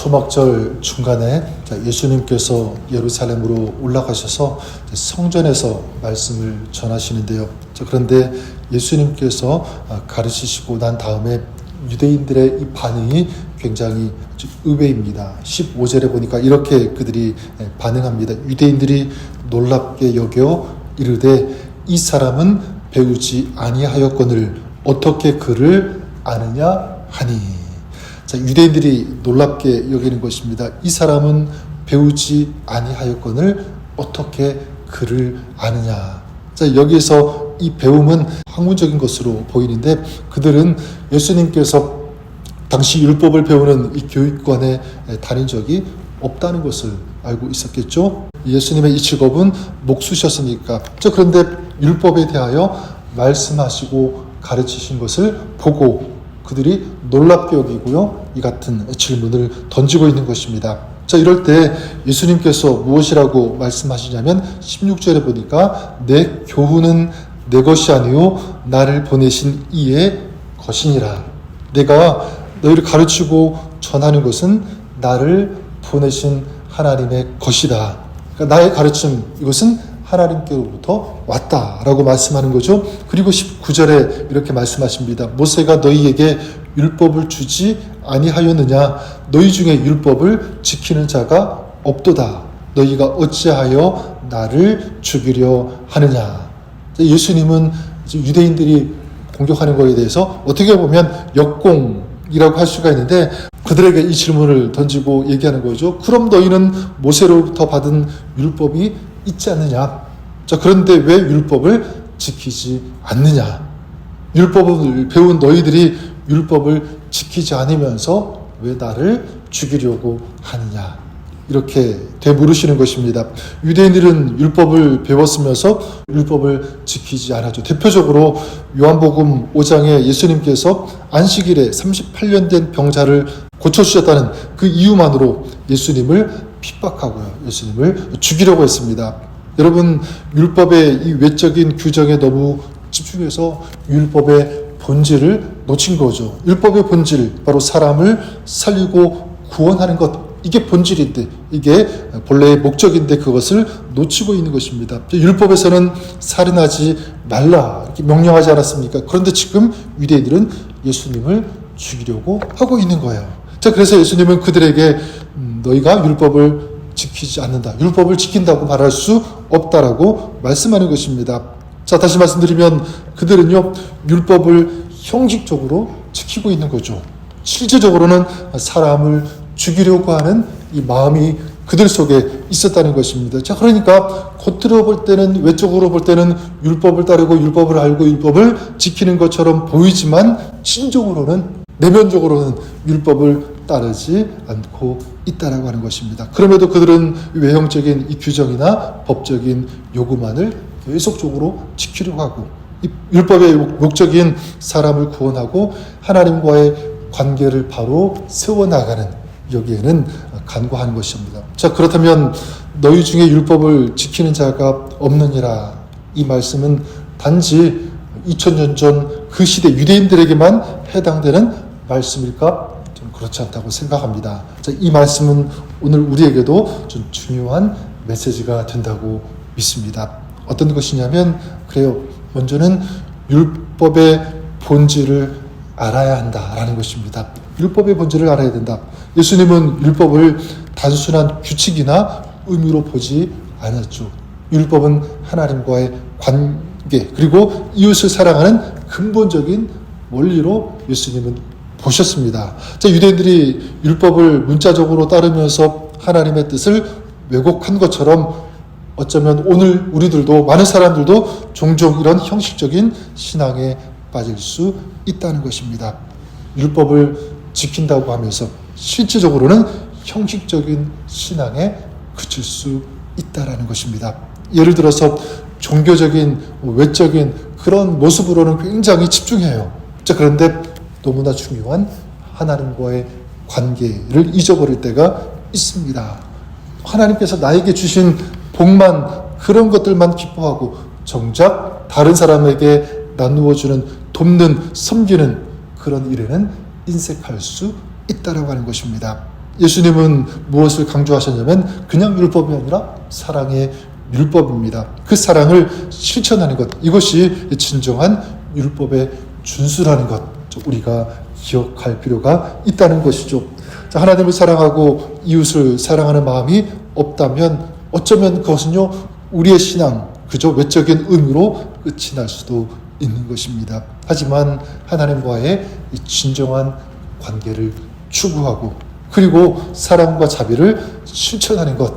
초막절 중간에 예수님께서 예루살렘으로 올라가셔서 성전에서 말씀을 전하시는데요. 그런데 예수님께서 가르치시고 난 다음에 유대인들의 이 반응이 굉장히 의외입니다. 15절에 보니까 이렇게 그들이 반응합니다. 유대인들이 놀랍게 여겨 이르되 이 사람은 배우지 아니하였거늘 어떻게 그를 아느냐 하니. 유대인들이 놀랍게 여기는 것입니다. 이 사람은 배우지 아니하였거늘 어떻게 그를 아느냐. 여기에서 이 배움은 학문적인 것으로 보이는데 그들은 예수님께서 당시 율법을 배우는 이 교육관에 다닌 적이 없다는 것을 알고 있었겠죠. 예수님의 이 직업은 목수셨으니까. 그런데 율법에 대하여 말씀하시고 가르치신 것을 보고 그들이 놀랍게 여기고요. 이 같은 질문을 던지고 있는 것입니다. 이럴 때 예수님께서 무엇이라고 말씀하시냐면 16절에 보니까 내 교훈은 내 것이 아니요 나를 보내신 이의 것이니라. 내가 너희를 가르치고 전하는 것은 나를 보내신 하나님의 것이다. 그러니까 나의 가르침 이것은 하나님께로부터 왔다라고 말씀하는 거죠. 그리고 19절에 이렇게 말씀하십니다. 모세가 너희에게 율법을 주지 아니하였느냐? 너희 중에 율법을 지키는 자가 없도다. 너희가 어찌하여 나를 죽이려 하느냐? 예수님은 유대인들이 공격하는 것에 대해서 어떻게 보면 역공이라고 할 수가 있는데 그들에게 이 질문을 던지고 얘기하는 거죠. 그럼 너희는 모세로부터 받은 율법이 있지 않느냐? 그런데 왜 율법을 지키지 않느냐? 율법을 배운 너희들이 율법을 지키지 않으면서 왜 나를 죽이려고 하느냐? 이렇게 되물으시는 것입니다. 유대인들은 율법을 배웠으면서 율법을 지키지 않았죠. 대표적으로 요한복음 5장에 예수님께서 안식일에 38년 된 병자를 고쳐주셨다는 그 이유만으로 예수님을 핍박하고요. 예수님을 죽이려고 했습니다. 여러분, 율법의 이 외적인 규정에 너무 집중해서 율법의 본질을 놓친 거죠. 율법의 본질, 바로 사람을 살리고 구원하는 것. 이게 본질인데, 이게 본래의 목적인데 그것을 놓치고 있는 것입니다. 율법에서는 살인하지 말라 이렇게 명령하지 않았습니까? 그런데 지금 유대인들은 예수님을 죽이려고 하고 있는 거예요. 그래서 예수님은 그들에게 너희가 율법을 지키지 않는다. 율법을 지킨다고 말할 수 없다라고 말씀하는 것입니다. 다시 말씀드리면 그들은요, 율법을 형식적으로 지키고 있는 거죠. 실제적으로는 사람을 죽이려고 하는 이 마음이 그들 속에 있었다는 것입니다. 그러니까 겉으로 볼 때는, 외적으로 볼 때는 율법을 따르고 율법을 알고 율법을 지키는 것처럼 보이지만 심적으로는, 내면적으로는 율법을 따르지 않고 있다라고 하는 것입니다. 그럼에도 그들은 외형적인 이 규정이나 법적인 요구만을 계속적으로 지키려고 하고, 이 율법의 목적인 사람을 구원하고 하나님과의 관계를 바로 세워나가는, 여기에는 간과하는 것입니다. 그렇다면 너희 중에 율법을 지키는 자가 없느니라. 이 말씀은 단지 2000년 전 그 시대 유대인들에게만 해당되는 말씀일까? 좀 그렇지 않다고 생각합니다. 이 말씀은 오늘 우리에게도 좀 중요한 메시지가 된다고 믿습니다. 어떤 것이냐면, 그래요. 먼저는 율법의 본질을 알아야 한다라는 것입니다. 율법의 본질을 알아야 된다. 예수님은 율법을 단순한 규칙이나 의무로 보지 않았죠. 율법은 하나님과의 관계, 그리고 이웃을 사랑하는 근본적인 원리로 예수님은 보셨습니다. 유대인들이 율법을 문자적으로 따르면서 하나님의 뜻을 왜곡한 것처럼 어쩌면 오늘 우리들도, 많은 사람들도 종종 이런 형식적인 신앙에 빠질 수 있다는 것입니다. 율법을 지킨다고 하면서 실질적으로는 형식적인 신앙에 그칠 수 있다는 것입니다. 예를 들어서 종교적인, 외적인 그런 모습으로는 굉장히 집중해요. 그런데 너무나 중요한 하나님과의 관계를 잊어버릴 때가 있습니다. 하나님께서 나에게 주신 복만, 그런 것들만 기뻐하고 정작 다른 사람에게 나누어주는, 돕는, 섬기는 그런 일에는 인색할 수 있다라고 하는 것입니다. 예수님은 무엇을 강조하셨냐면 그냥 율법이 아니라 사랑의 율법입니다. 그 사랑을 실천하는 것, 이것이 진정한 율법의 준수라는 것, 우리가 기억할 필요가 있다는 것이죠. 자, 하나님을 사랑하고 이웃을 사랑하는 마음이 없다면 어쩌면 그것은요, 우리의 신앙, 그저 외적인 의미로 끝이 날 수도 있는 것입니다. 하지만 하나님과의 이 진정한 관계를 추구하고 그리고 사랑과 자비를 실천하는 것,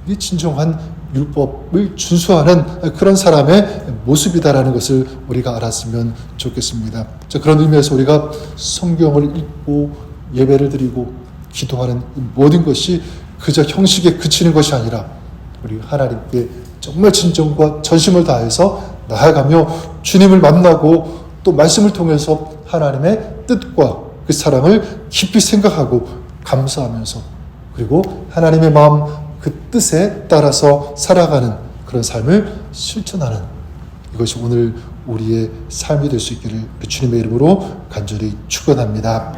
이 진정한 율법을 준수하는 그런 사람의 모습이다라는 것을 우리가 알았으면 좋겠습니다. 자, 그런 의미에서 우리가 성경을 읽고 예배를 드리고 기도하는 모든 것이 그저 형식에 그치는 것이 아니라 우리 하나님께 정말 진정과 전심을 다해서 나아가며 주님을 만나고 또 말씀을 통해서 하나님의 뜻과 그 사랑을 깊이 생각하고 감사하면서 그리고 하나님의 마음 그 뜻에 따라서 살아가는 그런 삶을 실천하는, 이것이 오늘 우리의 삶이 될 수 있기를 주님의 이름으로 간절히 축원합니다.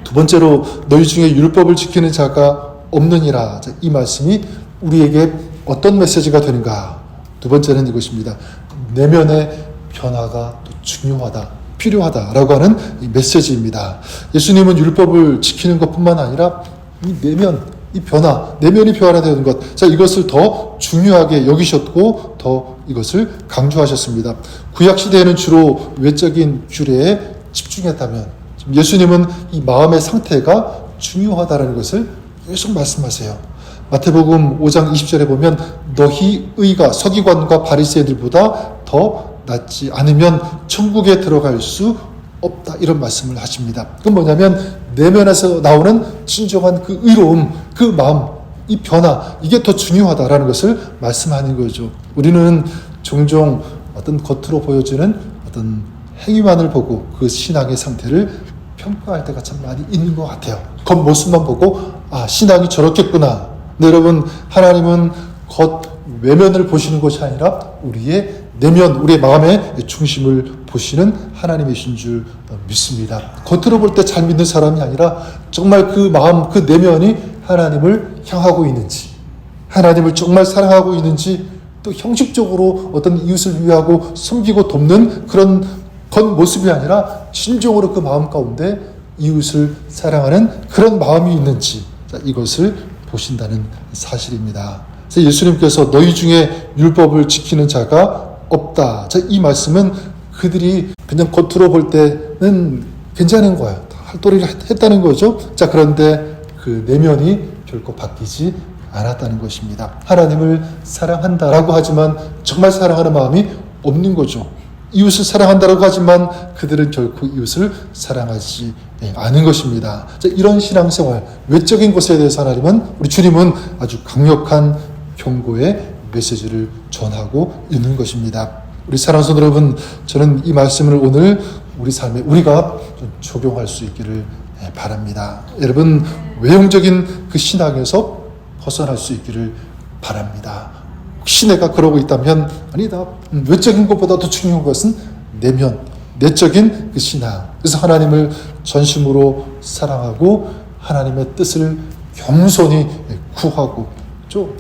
두 번째로 너희 중에 율법을 지키는 자가 없느니라. 이 말씀이 우리에게 어떤 메시지가 되는가? 두 번째는 이것입니다. 내면의 변화가 중요하다, 필요하다라고 하는 이 메시지입니다. 예수님은 율법을 지키는 것뿐만 아니라 이 내면, 이 변화, 내면이 변화되는 것, 자, 이것을 더 중요하게 여기셨고 더 이것을 강조하셨습니다. 구약 시대에는 주로 외적인 규례에 집중했다면 예수님은 이 마음의 상태가 중요하다는 것을 계속 말씀하세요. 마태복음 5장 20절에 보면 너희 의가 서기관과 바리새인들보다 더 낫지 않으면 천국에 들어갈 수 없다, 이런 말씀을 하십니다. 그건 뭐냐면 내면에서 나오는 진정한 그 의로움, 그 마음, 이 변화, 이게 더 중요하다라는 것을 말씀하는 거죠. 우리는 종종 어떤 겉으로 보여지는 어떤 행위만을 보고 그 신앙의 상태를 평가할 때가 참 많이 있는 것 같아요. 겉모습만 보고 아, 신앙이 저렇겠구나. 근데 여러분, 하나님은 겉 외면을 보시는 것이 아니라 우리의 내면, 우리의 마음의 중심을 보시는 하나님이신 줄 믿습니다. 겉으로 볼 때 잘 믿는 사람이 아니라 정말 그 마음, 그 내면이 하나님을 향하고 있는지, 하나님을 정말 사랑하고 있는지, 또 형식적으로 어떤 이웃을 위하고 섬기고 돕는 그런 겉모습이 아니라 진정으로 그 마음 가운데 이웃을 사랑하는 그런 마음이 있는지, 자, 이것을 보신다는 사실입니다. 그래서 예수님께서 너희 중에 율법을 지키는 자가 없다. 자, 이 말씀은 그들이 그냥 겉으로 볼 때는 괜찮은 거예요. 할도리를 했다는 거죠. 자, 그런데 그 내면이 결코 바뀌지 않았다는 것입니다. 하나님을 사랑한다라고 하지만 정말 사랑하는 마음이 없는 거죠. 이웃을 사랑한다라고 하지만 그들은 결코 이웃을 사랑하지 않은 것입니다. 자, 이런 신앙생활, 외적인 것에 대해서 하나님은, 우리 주님은 아주 강력한 경고의 메시지를 전하고 있는 것입니다. 우리 사랑하는 성도 여러분, 저는 이 말씀을 오늘 우리 삶에 우리가 좀 적용할 수 있기를 바랍니다. 여러분, 외형적인 그 신앙에서 벗어날 수 있기를 바랍니다. 혹시 내가 그러고 있다면 아니다, 외적인 것보다 더 중요한 것은 내면, 내적인 그 신앙. 그래서 하나님을 전심으로 사랑하고 하나님의 뜻을 겸손히 구하고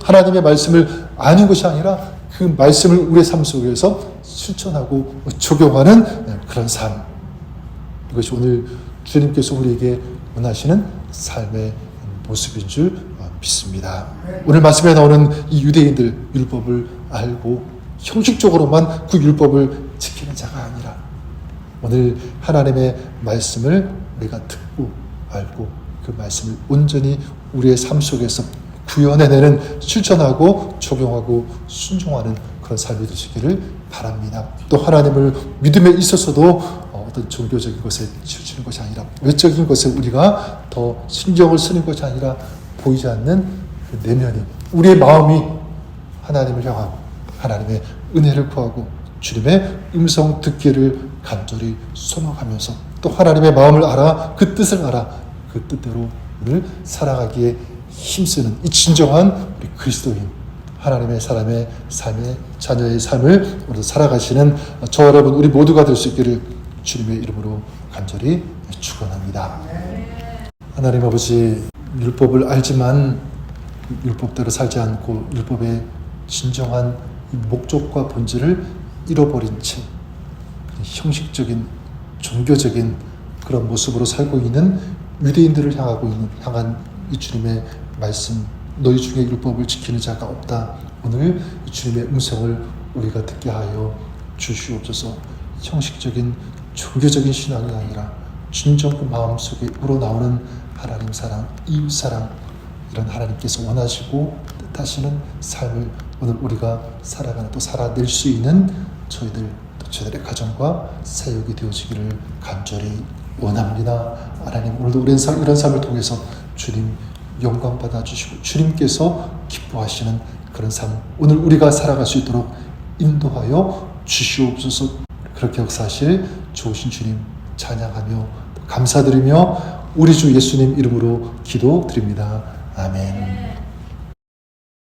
하나님의 말씀을 아는 것이 아니라 그 말씀을 우리의 삶 속에서 실천하고 적용하는 그런 삶. 이것이 오늘 주님께서 우리에게 원하시는 삶의 모습인 줄 믿습니다. 오늘 말씀에 나오는 이 유대인들, 율법을 알고 형식적으로만 그 율법을 지키는 자가 아니라 오늘 하나님의 말씀을 우리가 듣고 알고 그 말씀을 온전히 우리의 삶 속에서 구현해내는, 실천하고 적용하고 순종하는 그런 삶이 되시기를 바랍니다. 또 하나님을 믿음에 있어서도 어떤 종교적인 것에 치우치는 것이 아니라 외적인 것에 우리가 더 신경을 쓰는 것이 아니라 보이지 않는 그 내면이, 우리의 마음이 하나님을 향하고 하나님의 은혜를 구하고 주님의 음성 듣기를 간절히 소망하면서 또 하나님의 마음을 알아 그 뜻을 알아 그 뜻대로 오늘 살아가기에 힘쓰는 이 진정한 우리 그리스도인, 하나님의 사람의 삶의 자녀의 삶을 우리 살아가시는 저와 여러분 우리 모두가 될 수 있기를 주님의 이름으로 간절히 축원합니다. 하나님 아버지, 율법을 알지만 율법대로 살지 않고 율법의 진정한 목적과 본질을 잃어버린 채 형식적인 종교적인 그런 모습으로 살고 있는 유대인들을 향한 이 주님의 말씀, 너희 중에 율법을 지키는 자가 없다. 오늘 이 주님의 음성을 우리가 듣게 하여 주시옵소서. 형식적인 종교적인 신앙이 아니라 진정 그 마음속에 우러나오는 하나님 사랑, 이웃 사랑, 이런 하나님께서 원하시고 뜻하시는 삶을 오늘 우리가 살아가는, 또 살아낼 수 있는 저희들, 또 저희들의 가정과 사역이 되어지기를 간절히 원합니다. 하나님, 오늘도 이런 삶을 통해서 주님 영광 받아주시고 주님께서 기뻐하시는 그런 삶, 오늘 우리가 살아갈 수 있도록 인도하여 주시옵소서. 그렇게 역사하실 좋으신 주님 찬양하며 감사드리며 우리 주 예수님 이름으로 기도드립니다. 아멘.